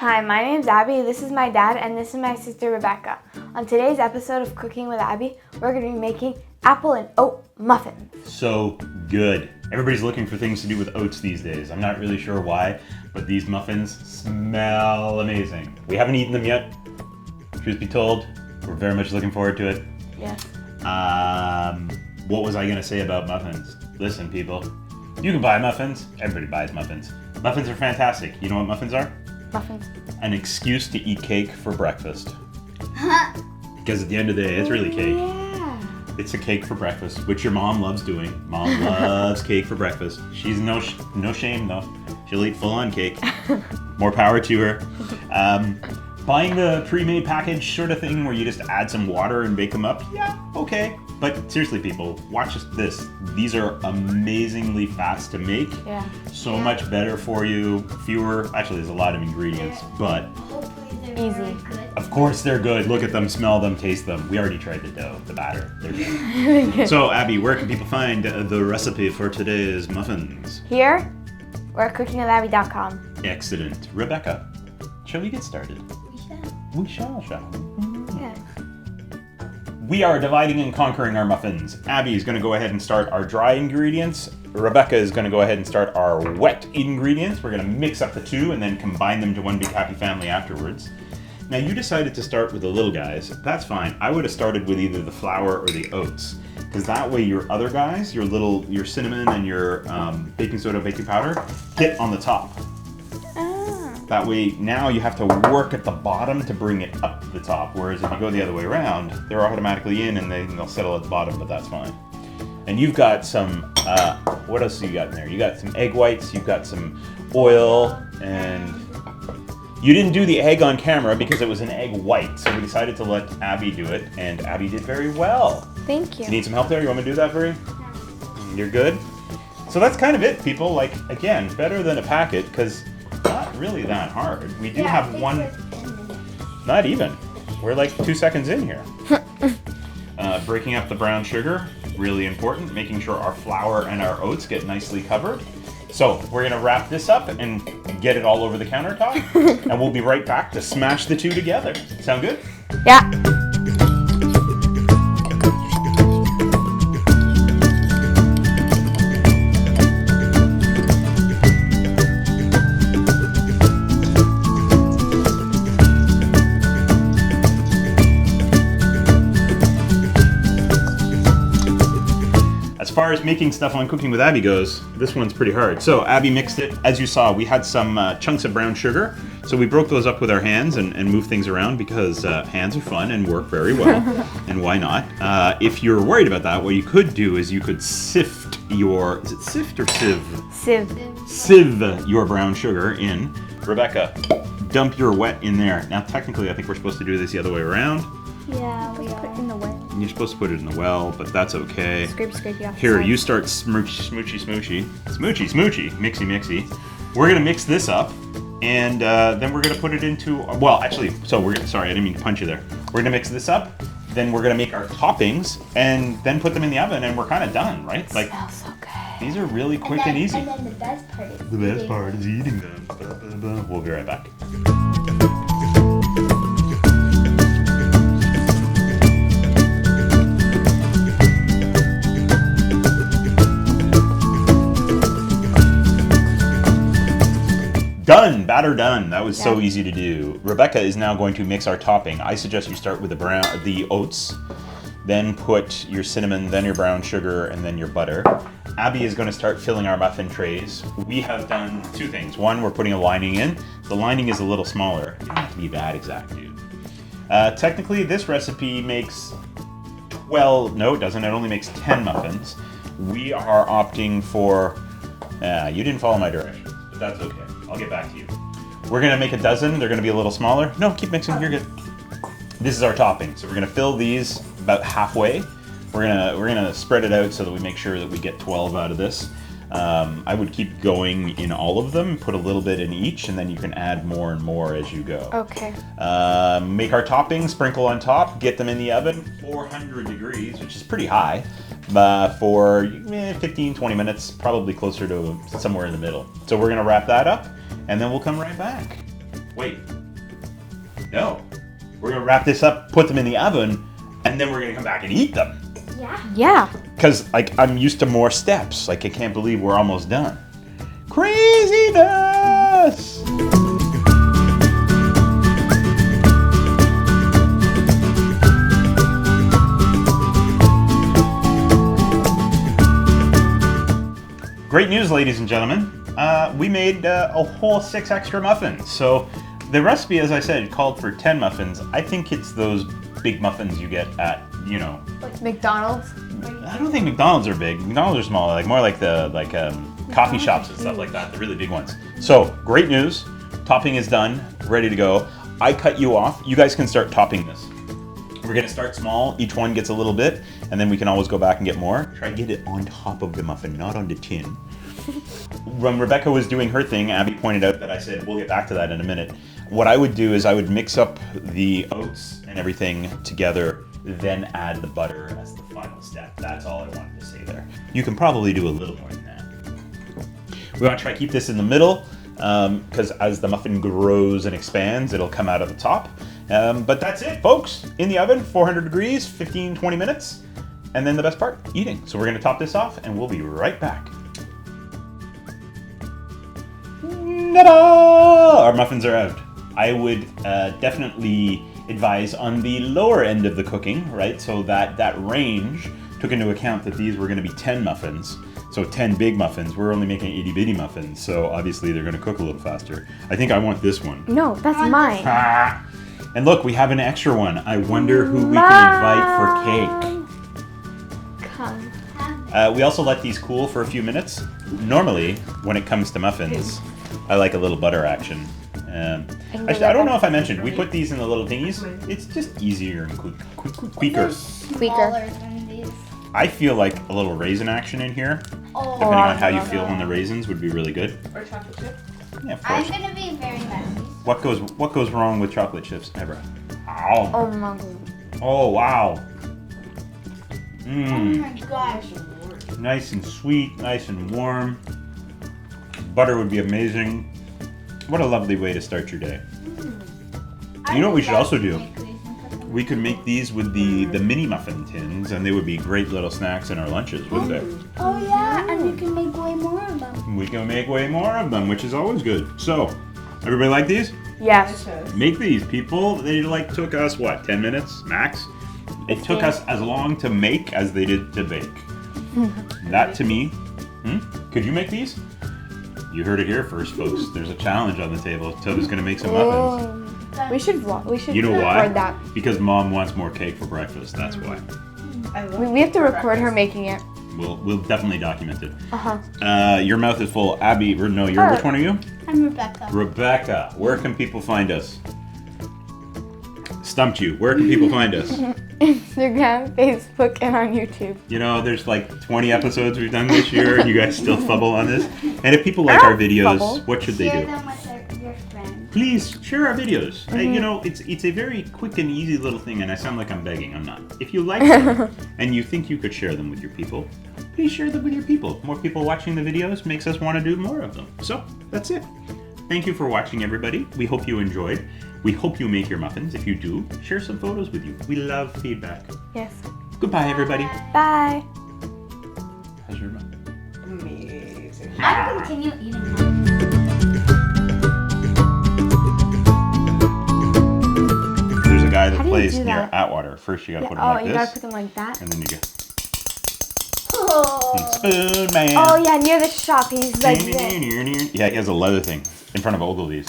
Hi, my name's Abby, this is my dad, and this is my sister Rebecca. On today's episode of Cooking with Abby, we're going to be making apple and oat muffins. So good. Everybody's looking for things to do with oats these days. I'm not really sure why, but these muffins smell amazing. We haven't eaten them yet. Truth be told, we're very much looking forward to it. Yes. What was I going to say about muffins? Listen, people, you can buy muffins. Everybody buys muffins. Muffins are fantastic. You know what muffins are? Muffins. An excuse to eat cake for breakfast. Because at the end of the day, it's really cake. Yeah. It's a cake for breakfast, which your mom loves doing. Mom loves cake for breakfast. She's no shame though. She'll eat full-on cake. More power to her. Buying the pre-made package sort of thing where you just add some water and bake them up, yeah, okay. But seriously, people, watch this. These are amazingly fast to make. Yeah. So much better for you. Fewer, actually there's a lot of ingredients, but Hopefully they're Easy. very good. of course they're good. Look at them, smell them, taste them. We already tried the dough, the batter. They're good. So Abby, where can people find the recipe for today's muffins? Here, we're at cookingwithabby.com. Excellent. Rebecca, shall we get started? We shall. Yeah. We are dividing and conquering our muffins. Abby is going to go ahead and start our dry ingredients. Rebecca is going to go ahead and start our wet ingredients. We're going to mix up the two and then combine them to one big happy family afterwards. Now you decided to start with the little guys. That's fine. I would have started with either the flour or the oats, because that way your other guys, your cinnamon and your baking soda, baking powder, hit on the top. That way, now you have to work at the bottom to bring it up to the top, whereas if you go the other way around, they're automatically in and they'll settle at the bottom, but that's fine. And you've got some, what else do you got in there? You got some egg whites, you've got some oil, and you didn't do the egg on camera because it was an egg white, so we decided to let Abby do it, and Abby did very well. Thank you. You need some help there? You want me to do that for you? You're good? So that's kind of it, people. Like, again, better than a packet, because not really that hard. We do have one, not even. We're like 2 seconds in here. Breaking up the brown sugar, really important. Making sure our flour and our oats get nicely covered. So we're gonna wrap this up and get it all over the countertop, and we'll be right back to smash the two together. Sound good? Yeah. As far as making stuff on Cooking with Abby goes, this one's pretty hard. So Abby mixed it. As you saw, we had some chunks of brown sugar. So we broke those up with our hands and moved things around because hands are fun and work very well. And why not? If you're worried about that, what you could do is you could sift your, is it sift or sieve? Sieve. Sieve your brown sugar in. Rebecca, dump your wet in there. Now technically I think we're supposed to do this the other way around. Yeah, we put it in the wet. You're supposed to put it in the well, but that's okay. Scrape off. Here, you start smoochy, mixy, mixy. We're gonna mix this up, and then we're gonna put it into, well, actually, sorry, I didn't mean to punch you there. We're gonna mix this up, then we're gonna make our toppings, and then put them in the oven, and we're kind of done, right? Like, Smells so good. these are really quick and easy. And then the best part is The best part is eating them. We'll be right back. Done, batter done. That was so easy to do. Rebecca is now going to mix our topping. I suggest you start with the oats, then put your cinnamon, then your brown sugar, and then your butter. Abby is going to start filling our muffin trays. We have done two things. One, we're putting a lining in. The lining is a little smaller. You don't have to be that exact, dude. Technically, this recipe makes 12, no it doesn't, it only makes 10 muffins. We are opting for, you didn't follow my directions, but that's okay. I'll get back to you. We're gonna make a dozen. They're gonna be a little smaller. No, keep mixing, you're good. This is our topping. So we're gonna fill these about halfway. We're gonna spread it out so that we make sure that we get 12 out of this. I would keep going in all of them, put a little bit in each, and then you can add more and more as you go. Okay. Make our toppings, sprinkle on top, get them in the oven, 400 degrees, which is pretty high, for 15, 20 minutes, probably closer to somewhere in the middle. So we're gonna wrap that up, and then we'll come right back. Wait. No. We're gonna wrap this up, put them in the oven, and then we're gonna come back and eat them. Yeah. Because, like, I'm used to more steps. Like, I can't believe we're almost done. Craziness! Great news, ladies and gentlemen. We made a whole 6 extra muffins. So the recipe, as I said, called for 10 muffins. I think it's those big muffins you get at, you know... Like McDonald's? I don't think McDonald's are big. McDonald's are small, like more like the coffee shops and stuff like that. The really big ones. So great news. Topping is done, ready to go. I cut you off. You guys can start topping this. We're gonna start small. Each one gets a little bit, and then we can always go back and get more. Try to get it on top of the muffin, not on the tin. When Rebecca was doing her thing, Abby pointed out that I said, we'll get back to that in a minute. What I would do is I would mix up the oats and everything together, then add the butter as the final step. That's all I wanted to say there. You can probably do a little more than that. We want to try to keep this in the middle, because as the muffin grows and expands, it'll come out of the top. But that's it, folks. In the oven, 400 degrees, 15-20 minutes. And then the best part, eating. So we're going to top this off, and we'll be right back. Ta-da! Our muffins are out. I would definitely advise on the lower end of the cooking, right? So that range took into account that these were going to be 10 muffins. So 10 big muffins. We're only making itty bitty muffins, so obviously they're going to cook a little faster. I think I want this one. No, that's mine. Ah! And look, we have an extra one. I wonder who we can invite for cake. Come. We also let these cool for a few minutes. Normally, when it comes to muffins, I like a little butter action. Actually, I don't know if I mentioned, we put these in the little thingies. It's just easier and quicker. Smaller than these. I feel like a little raisin action in here, depending on how you feel on the raisins, would be really good. Or chocolate chip. Yeah, of I'm course. gonna be very messy. What goes wrong with chocolate chips? Never. Oh Ow. my god. Oh wow. Oh Mmm. my gosh. Nice and sweet, nice and warm. Butter would be amazing. What a lovely way to start your day. You know what we should also do? We could make these with the mini muffin tins, and they would be great little snacks in our lunches, wouldn't they? Oh yeah, and we can make way more of them. We can make way more of them, which is always good. So, everybody like these? Yes. Make these, people. They took us, what, 10 minutes max? It took us as long to make as they did to bake. That to me, could you make these? You heard it here first, folks. There's a challenge on the table. Toby's gonna make some muffins. Whoa. We should You know why? record that. Because Mom wants more cake for breakfast. That's why. I love We have to record her breakfast. making it. We'll definitely document it. Uh-huh. Your mouth is full. Abby, or no, you're, which one are you? I'm Rebecca. Rebecca. Where can people find us? Stumped you. Where can people find us? Instagram, Facebook, and on YouTube. You know, there's like 20 episodes we've done this year, and you guys still fumble on this. And if people like our videos, Fumble. what should they Share do? them with your friends. Please share our videos. You know, it's a very quick and easy little thing, and I sound like I'm begging. I'm not. If you like them and you think you could share them with your people, please share them with your people. More people watching the videos makes us want to do more of them. So that's it. Thank you for watching, everybody. We hope you enjoyed. We hope you make your muffins. If you do, share some photos with you. We love feedback. Yes. Goodbye, everybody. Bye. How's your muffin? Amazing. I'm gonna continue eating them. There's a guy that How do you plays do near that? Atwater. First, you gotta put them Oh, like you this, gotta put them like that. and then you go Oh. spoon man. Oh yeah, near the shop. He's like this. Yeah, he has a leather thing in front of Ogilvy's.